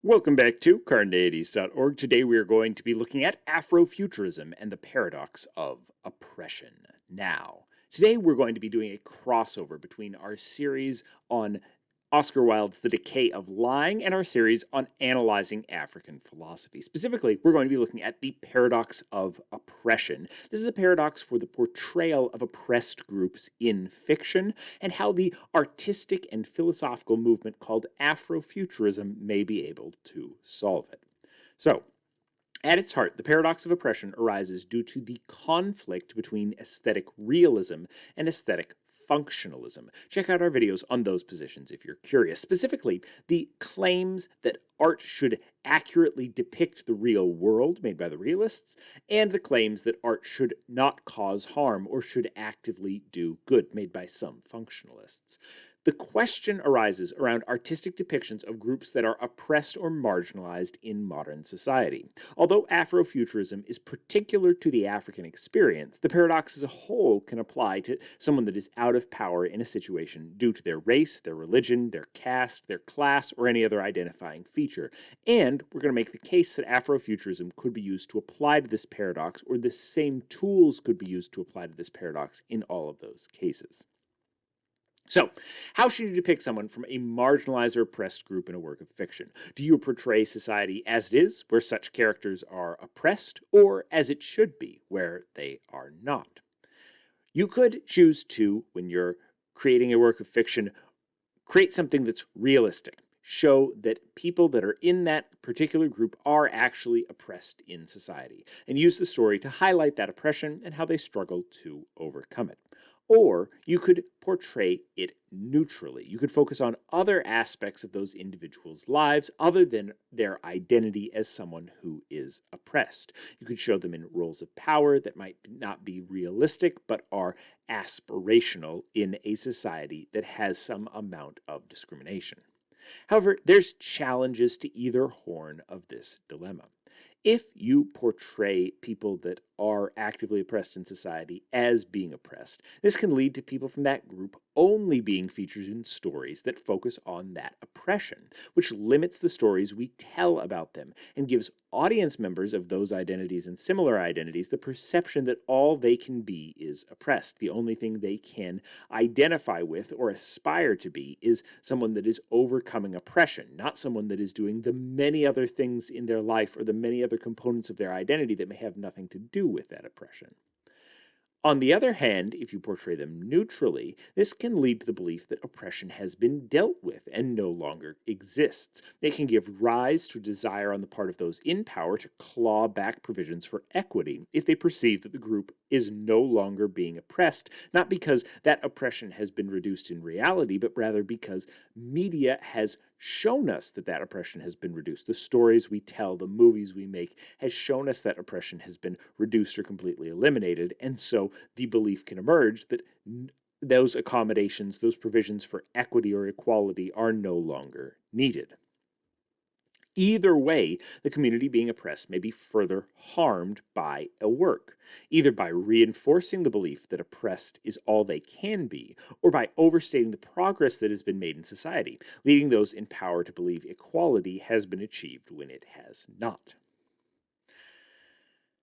Welcome back to Carneades.org. Today we are going to be looking at Afrofuturism and the paradox of oppression. Now, today we're going to be doing a crossover between our series on Oscar Wilde's The Decay of Lying and our series on analyzing African philosophy. Specifically, we're going to be looking at the paradox of oppression. This is a paradox for the portrayal of oppressed groups in fiction and how the artistic and philosophical movement called Afrofuturism may be able to solve it. So, at its heart, the paradox of oppression arises due to the conflict between aesthetic realism and aesthetic functionalism. Check out our videos on those positions if you're curious. Specifically, the claims that art should accurately depict the real world made by the realists, and the claims that art should not cause harm or should actively do good made by some functionalists. The question arises around artistic depictions of groups that are oppressed or marginalized in modern society. Although Afrofuturism is particular to the African experience, the paradox as a whole can apply to someone that is out of power in a situation due to their race, their religion, their caste, their class, or any other identifying feature. And we're going to make the case that Afrofuturism could be used to apply to this paradox, or the same tools could be used to apply to this paradox in all of those cases. So, how should you depict someone from a marginalized or oppressed group in a work of fiction? Do you portray society as it is, where such characters are oppressed, or as it should be, where they are not? You could choose to, when you're creating a work of fiction, create something that's realistic. Show that people that are in that particular group are actually oppressed in society, and use the story to highlight that oppression and how they struggle to overcome it. Or you could portray it neutrally. You could focus on other aspects of those individuals' lives other than their identity as someone who is oppressed. You could show them in roles of power that might not be realistic but are aspirational in a society that has some amount of discrimination. However, there's challenges to either horn of this dilemma. If you portray people that are actively oppressed in society as being oppressed, this can lead to people from that group only being featured in stories that focus on that oppression, which limits the stories we tell about them and gives audience members of those identities and similar identities the perception that all they can be is oppressed. The only thing they can identify with or aspire to be is someone that is overcoming oppression, not someone that is doing the many other things in their life or the many other components of their identity that may have nothing to do with that oppression. On the other hand, if you portray them neutrally, this can lead to the belief that oppression has been dealt with and no longer exists. It can give rise to a desire on the part of those in power to claw back provisions for equity if they perceive that the group is no longer being oppressed, not because that oppression has been reduced in reality, but rather because media has shown us that that oppression has been reduced. The stories we tell, the movies we make, has shown us that oppression has been reduced or completely eliminated, and so the belief can emerge that those accommodations, those provisions for equity or equality are no longer needed. Either way, the community being oppressed may be further harmed by a work, either by reinforcing the belief that oppressed is all they can be, or by overstating the progress that has been made in society, leading those in power to believe equality has been achieved when it has not.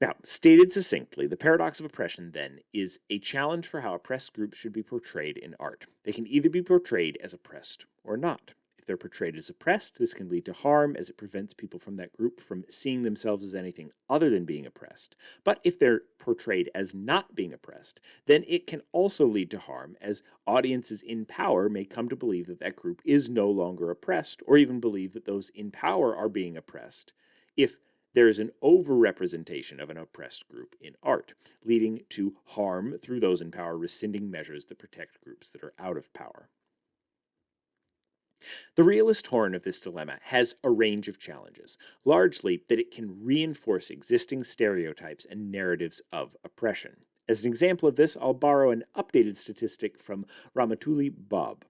Now, stated succinctly, the paradox of oppression, then, is a challenge for how oppressed groups should be portrayed in art. They can either be portrayed as oppressed or not. If they're portrayed as oppressed, this can lead to harm as it prevents people from that group from seeing themselves as anything other than being oppressed. But if they're portrayed as not being oppressed, then it can also lead to harm as audiences in power may come to believe that that group is no longer oppressed, or even believe that those in power are being oppressed if there is an overrepresentation of an oppressed group in art, leading to harm through those in power rescinding measures that protect groups that are out of power. The realist horn of this dilemma has a range of challenges, largely that it can reinforce existing stereotypes and narratives of oppression. As an example of this, I'll borrow an updated statistic from Ramatuli Bob.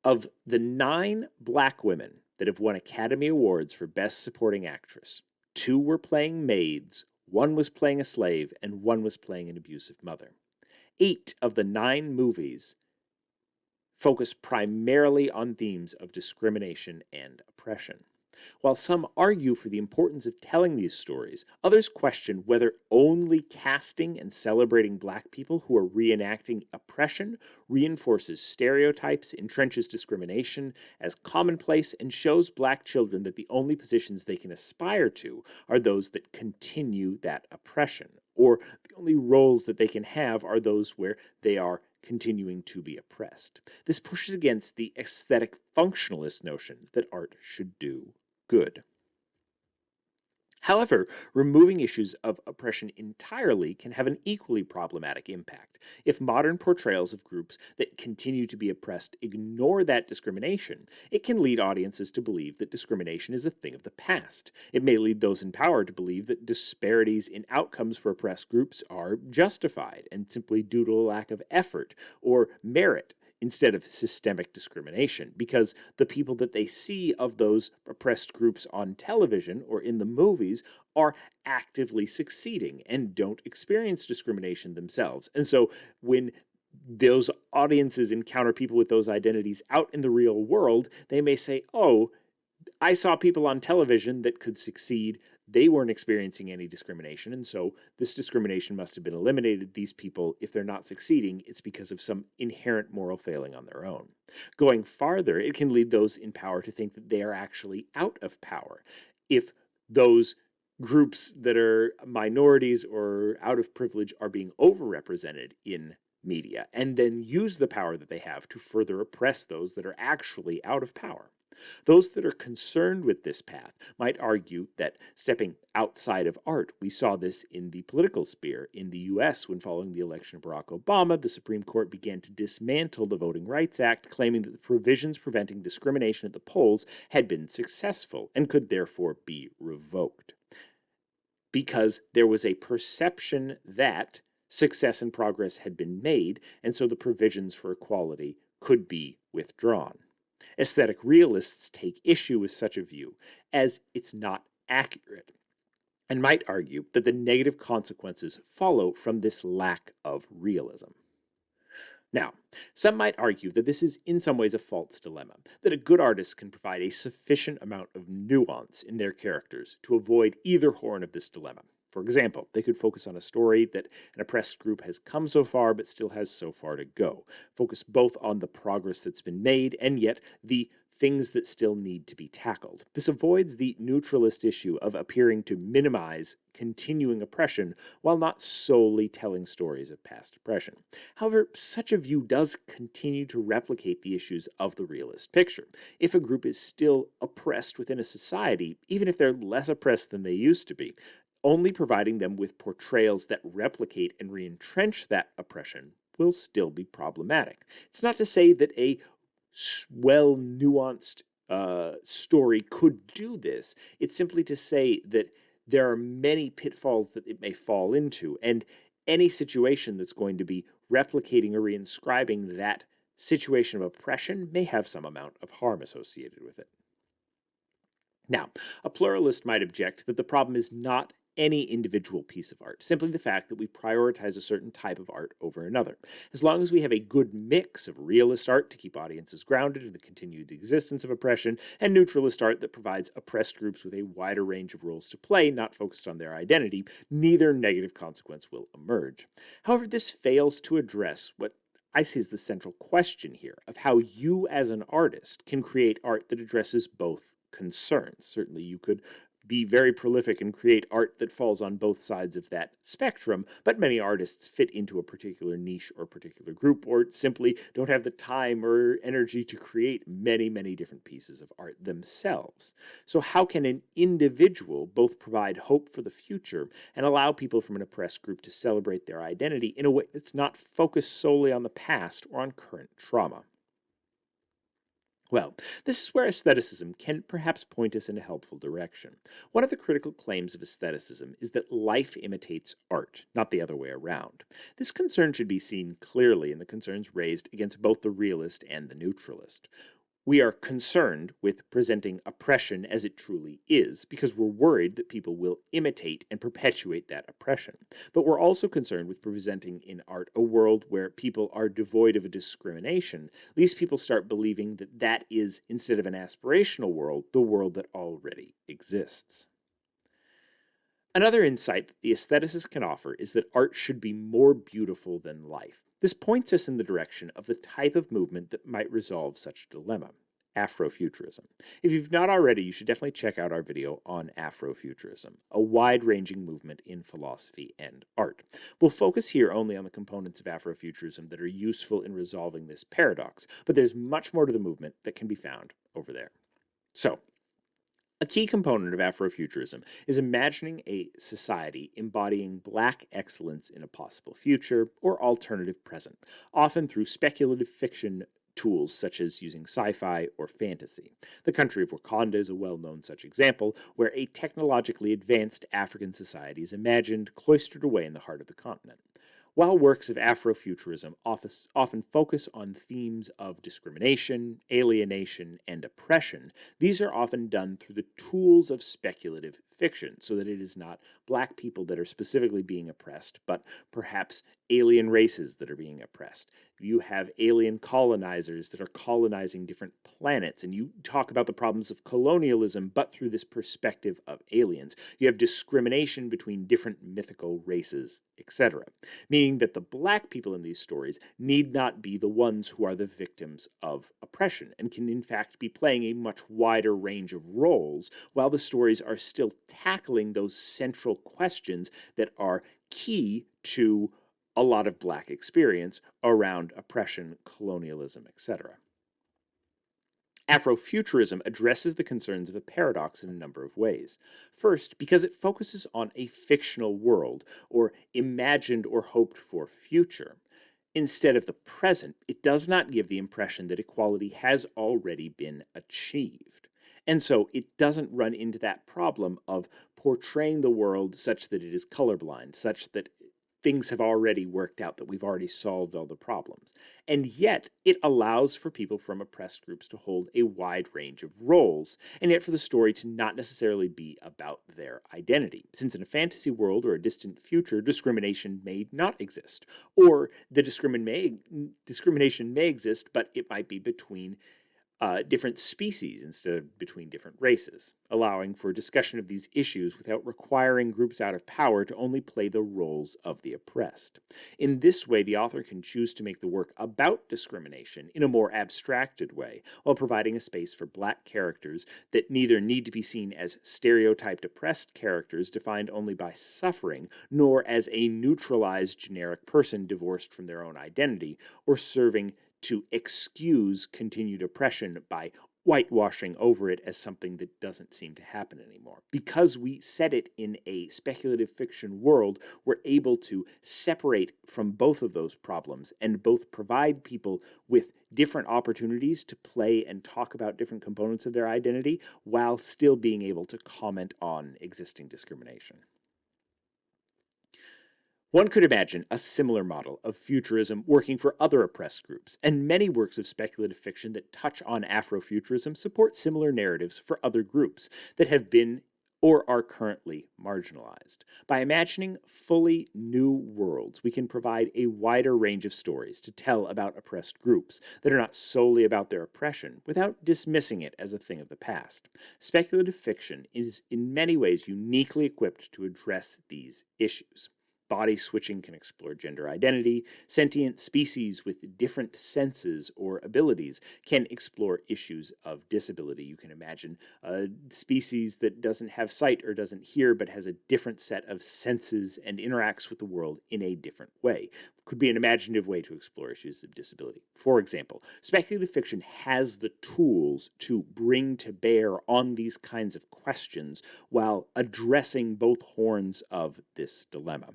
Of the 9 black women that have won Academy Awards for Best Supporting Actress, 2 were playing maids, 1 was playing a slave, and 1 was playing an abusive mother. 8 of the 9 movies focus primarily on themes of discrimination and oppression. While some argue for the importance of telling these stories, others question whether only casting and celebrating black people who are reenacting oppression reinforces stereotypes, entrenches discrimination as commonplace, and shows black children that the only positions they can aspire to are those that continue that oppression, or the only roles that they can have are those where they are continuing to be oppressed. This pushes against the aesthetic functionalist notion that art should do good. However, removing issues of oppression entirely can have an equally problematic impact. If modern portrayals of groups that continue to be oppressed ignore that discrimination, it can lead audiences to believe that discrimination is a thing of the past. It may lead those in power to believe that disparities in outcomes for oppressed groups are justified and simply due to a lack of effort or merit instead of systemic discrimination, because the people that they see of those oppressed groups on television or in the movies are actively succeeding and don't experience discrimination themselves. And so when those audiences encounter people with those identities out in the real world, they may say, oh, I saw people on television that could succeed. They weren't experiencing any discrimination, and so this discrimination must have been eliminated. These people, if they're not succeeding, it's because of some inherent moral failing on their own. Going farther, it can lead those in power to think that they are actually out of power. If those groups that are minorities or out of privilege are being overrepresented in media, and then use the power that they have to further oppress those that are actually out of power. Those that are concerned with this path might argue that stepping outside of art, we saw this in the political sphere in the US when, following the election of Barack Obama, the Supreme Court began to dismantle the Voting Rights Act, claiming that the provisions preventing discrimination at the polls had been successful and could therefore be revoked. Because there was a perception that success and progress had been made, and so the provisions for equality could be withdrawn. Aesthetic realists take issue with such a view, as it's not accurate, and might argue that the negative consequences follow from this lack of realism. Now, some might argue that this is in some ways a false dilemma, that a good artist can provide a sufficient amount of nuance in their characters to avoid either horn of this dilemma. For example, they could focus on a story that an oppressed group has come so far but still has so far to go. Focus both on the progress that's been made and yet the things that still need to be tackled. This avoids the neutralist issue of appearing to minimize continuing oppression while not solely telling stories of past oppression. However, such a view does continue to replicate the issues of the realist picture. If a group is still oppressed within a society, even if they're less oppressed than they used to be, only providing them with portrayals that replicate and reentrench that oppression will still be problematic. It's not to say that a well-nuanced story could do this. It's simply to say that there are many pitfalls that it may fall into, and any situation that's going to be replicating or reinscribing that situation of oppression may have some amount of harm associated with it. Now, a pluralist might object that the problem is not any individual piece of art, simply the fact that we prioritize a certain type of art over another. As long as we have a good mix of realist art to keep audiences grounded in the continued existence of oppression, and neutralist art that provides oppressed groups with a wider range of roles to play, not focused on their identity, neither negative consequence will emerge. However, this fails to address what I see as the central question here of how you as an artist can create art that addresses both concerns. Certainly you could be very prolific and create art that falls on both sides of that spectrum, but many artists fit into a particular niche or particular group, or simply don't have the time or energy to create many, many different pieces of art themselves. So how can an individual both provide hope for the future and allow people from an oppressed group to celebrate their identity in a way that's not focused solely on the past or on current trauma? Well, this is where aestheticism can perhaps point us in a helpful direction. One of the critical claims of aestheticism is that life imitates art, not the other way around. This concern should be seen clearly in the concerns raised against both the realist and the neutralist. We are concerned with presenting oppression as it truly is, because we're worried that people will imitate and perpetuate that oppression. But we're also concerned with presenting in art a world where people are devoid of a discrimination, lest people start believing that that is, instead of an aspirational world, the world that already exists. Another insight that the aestheticist can offer is that art should be more beautiful than life. This points us in the direction of the type of movement that might resolve such a dilemma: Afrofuturism. If you've not already, you should definitely check out our video on Afrofuturism, a wide-ranging movement in philosophy and art. We'll focus here only on the components of Afrofuturism that are useful in resolving this paradox, but there's much more to the movement that can be found over there. So, a key component of Afrofuturism is imagining a society embodying Black excellence in a possible future or alternative present, often through speculative fiction tools such as using sci-fi or fantasy. The country of Wakanda is a well-known such example, where a technologically advanced African society is imagined cloistered away in the heart of the continent. While works of Afrofuturism often focus on themes of discrimination, alienation, and oppression, these are often done through the tools of speculative fiction, so that it is not Black people that are specifically being oppressed, but perhaps alien races that are being oppressed. You have alien colonizers that are colonizing different planets, and you talk about the problems of colonialism, but through this perspective of aliens. You have discrimination between different mythical races, etc., meaning that the Black people in these stories need not be the ones who are the victims of oppression, and can in fact be playing a much wider range of roles, while the stories are still tackling those central questions that are key to a lot of Black experience around oppression, colonialism, etc. Afrofuturism addresses the concerns of a paradox in a number of ways. First, because it focuses on a fictional world, or imagined or hoped for future. Instead of the present, it does not give the impression that equality has already been achieved. And so it doesn't run into that problem of portraying the world such that it is colorblind, such that things have already worked out, that we've already solved all the problems. And yet, it allows for people from oppressed groups to hold a wide range of roles, and yet for the story to not necessarily be about their identity. Since in a fantasy world or a distant future, discrimination may not exist, or the discrimination may exist, but it might be between different species instead of between different races, allowing for discussion of these issues without requiring groups out of power to only play the roles of the oppressed. In this way, the author can choose to make the work about discrimination in a more abstracted way, while providing a space for Black characters that neither need to be seen as stereotyped oppressed characters defined only by suffering, nor as a neutralized generic person divorced from their own identity, or serving to excuse continued oppression by whitewashing over it as something that doesn't seem to happen anymore. Because we set it in a speculative fiction world, we're able to separate from both of those problems and both provide people with different opportunities to play and talk about different components of their identity while still being able to comment on existing discrimination. One could imagine a similar model of futurism working for other oppressed groups, and many works of speculative fiction that touch on Afrofuturism support similar narratives for other groups that have been or are currently marginalized. By imagining fully new worlds, we can provide a wider range of stories to tell about oppressed groups that are not solely about their oppression, without dismissing it as a thing of the past. Speculative fiction is in many ways uniquely equipped to address these issues. Body switching can explore gender identity. Sentient species with different senses or abilities can explore issues of disability. You can imagine a species that doesn't have sight or doesn't hear, but has a different set of senses and interacts with the world in a different way. Could be an imaginative way to explore issues of disability. For example, speculative fiction has the tools to bring to bear on these kinds of questions while addressing both horns of this dilemma.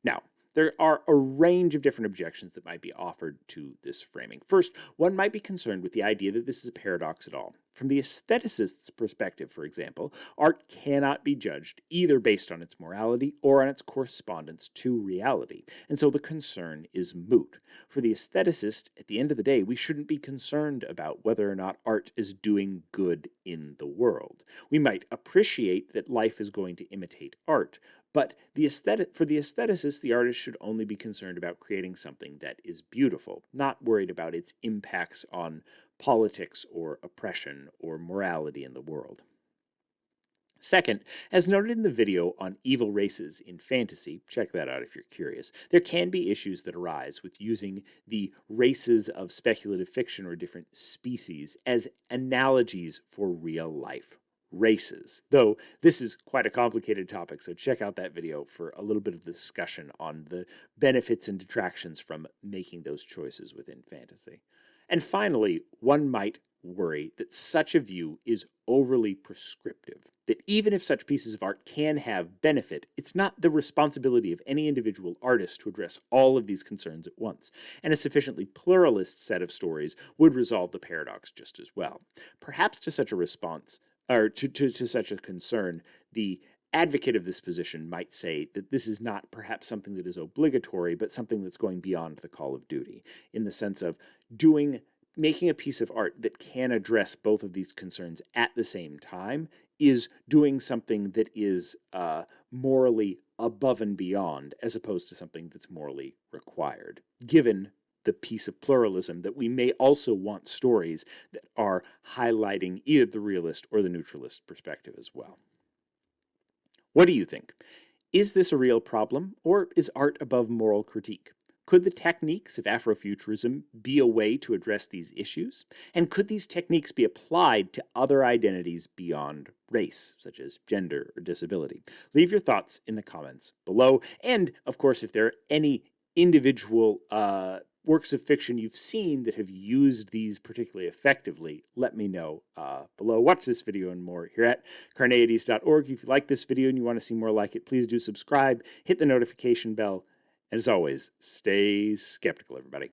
Now, there are a range of different objections that might be offered to this framing. First, one might be concerned with the idea that this is a paradox at all. From the aestheticist's perspective, for example, art cannot be judged either based on its morality or on its correspondence to reality, and so the concern is moot. For the aestheticist, at the end of the day, we shouldn't be concerned about whether or not art is doing good in the world. We might appreciate that life is going to imitate art, but for the aestheticist, the artist should only be concerned about creating something that is beautiful, not worried about its impacts on politics or oppression or morality in the world. Second, as noted in the video on evil races in fantasy, check that out if you're curious, there can be issues that arise with using the races of speculative fiction or different species as analogies for real life races. Though this is quite a complicated topic, so check out that video for a little bit of discussion on the benefits and detractions from making those choices within fantasy. And finally, one might worry that such a view is overly prescriptive, that even if such pieces of art can have benefit, it's not the responsibility of any individual artist to address all of these concerns at once, and a sufficiently pluralist set of stories would resolve the paradox just as well. Perhaps to such a response, or to such a concern, the advocate of this position might say that this is not perhaps something that is obligatory, but something that's going beyond the call of duty, in the sense of making a piece of art that can address both of these concerns at the same time is doing something that is morally above and beyond, as opposed to something that's morally required, given the piece of pluralism that we may also want stories that are highlighting either the realist or the neutralist perspective as well. What do you think? Is this a real problem, or is art above moral critique? Could the techniques of Afrofuturism be a way to address these issues? And could these techniques be applied to other identities beyond race, such as gender or disability? Leave your thoughts in the comments below. And, of course, if there are any individual works of fiction you've seen that have used these particularly effectively, let me know below. Watch this video and more here at Carneades.org. If you like this video and you want to see more like it, please do subscribe, hit the notification bell, and as always, stay skeptical, everybody.